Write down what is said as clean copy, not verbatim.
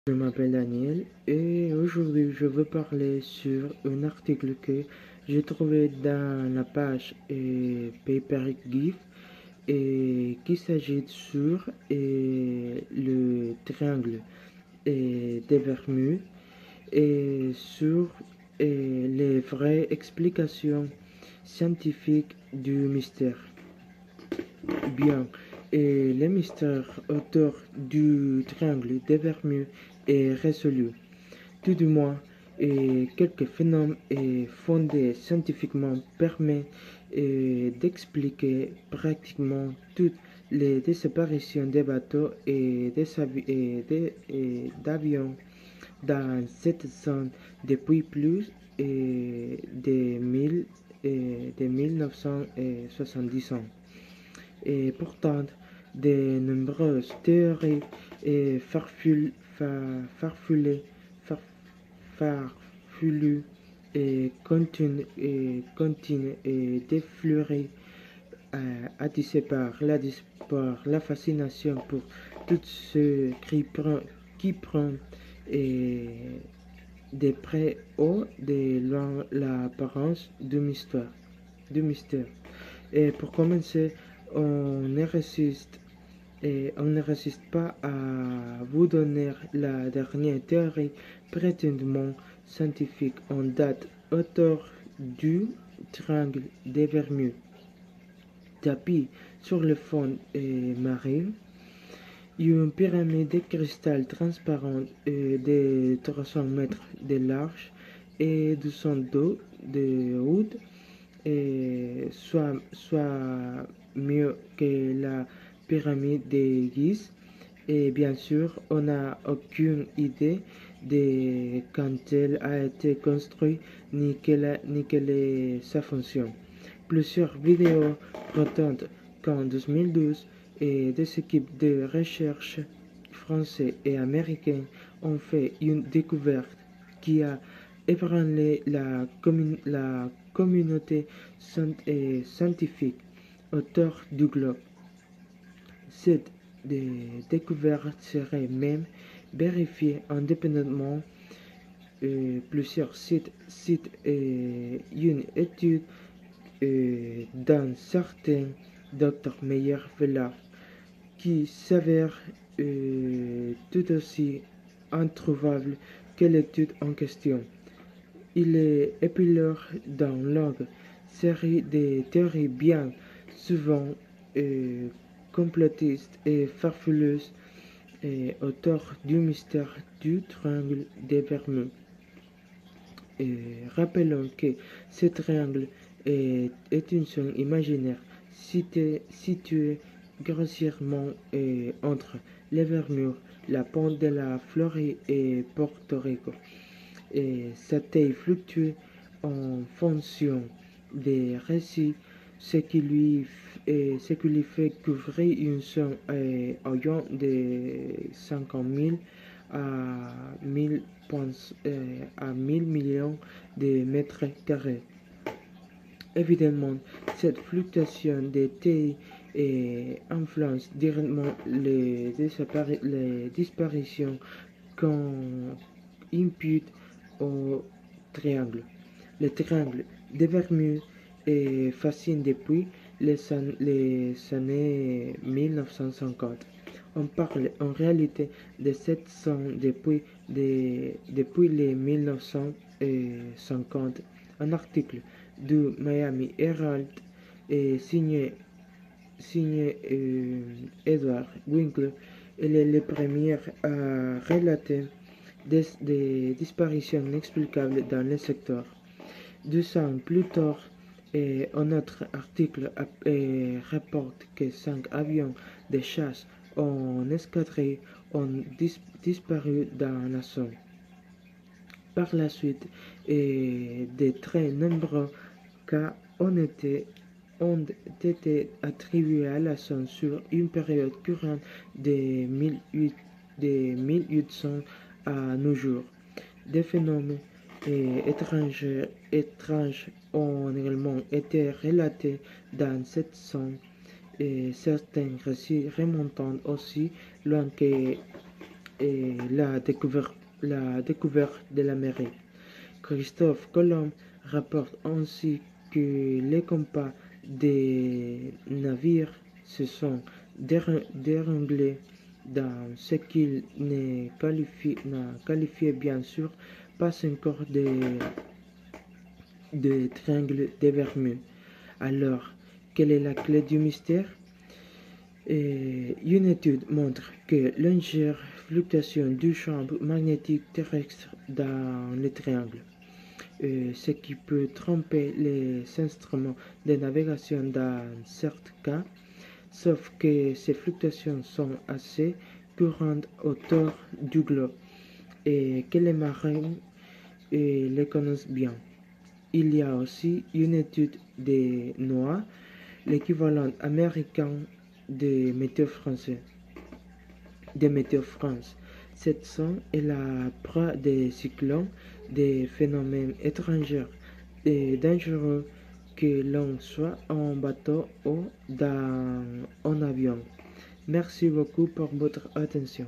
Je m'appelle Daniel et aujourd'hui je veux parler sur un article que j'ai trouvé dans la page Paper GIF et qui s'agit sur le triangle des Bermudes et sur les vraies explications scientifiques du mystère. Bien, et le mystère autour du triangle des Bermudes est résolu. Tout du moins, et quelques phénomènes fondés scientifiquement permettent d'expliquer pratiquement toutes les disparitions des bateaux d'avions dans cette zone depuis plus de 1970 ans. Et pourtant, de nombreuses théories farfelues farfelues continuent d'effleurer attisés par la fascination pour tout ce qui prend et de près ou de loin l'apparence du mystère. Et pour commencer, on ne résiste on ne résiste pas à vous donner la dernière théorie prétendument scientifique en date autour du triangle des Bermudes. Tapis sur le fond marin, une pyramide de cristal transparent de 300 mètres de large et 202 de haut, soit mieux que la pyramide de Gizeh. Et bien sûr, on n'a aucune idée de quand elle a été construite ni quelle est sa fonction. Plusieurs vidéos prétendent qu'en 2012, des équipes de recherche français et américaines ont fait une découverte qui a ébranlé la communauté scientifique autour du globe. Cette découverte serait même vérifiée indépendamment. Plusieurs citent une étude d'un certain Dr Meyer Vellard qui s'avère tout aussi introuvable que l'étude en question. Il est épilogue dans longue série de théories bien souvent complotistes et farfelues autour du mystère du triangle des Bermudes. Rappelons que ce triangle est une zone imaginaire située grossièrement entre les Bermudes, la pointe de la Floride et Porto Rico. Sa taille fluctue en fonction des récits, ce qui lui fait couvrir une zone allant de 50 000 à 1000 millions de mètres carrés. Évidemment, cette fluctuation de taille influence directement les disparitions qu'on impute au triangle. Le triangle des Bermudes est fascinant depuis les années 1950. On parle en réalité de cette zone depuis les 1950. Un article du Miami Herald signé Edward Winkler est le premier à relater des disparitions inexplicables dans le secteur. 2 ans plus tard, un autre article rapporte que 5 avions de chasse en escadrille ont disparu dans la zone. Par la suite, de très nombreux cas ont été attribués à la zone sur une période courante de 1800 à nos jours. Des phénomènes étranges ont également été relatés dans cette zone, et certains récits remontant aussi loin que et la découverte de l'Amérique. Christophe Colomb rapporte ainsi que les compas des navires se sont déranglés dans ce qu'il n'a qualifié bien sûr pas encore de triangle des Bermudes. Alors, quelle est la clé du mystère? Une étude montre que légère fluctuation du champ magnétique terrestre dans le triangle, ce qui peut tromper les instruments de navigation dans certains cas, sauf que ces fluctuations sont assez courantes autour du globe et que les marins les connaissent bien. Il y a aussi une étude des NOAA, l'équivalent américain des météo français. Des météo France. Cette zone est la proie des cyclones, des phénomènes étrangers et dangereux que l'on soit en bateau ou en avion. Merci beaucoup pour votre attention.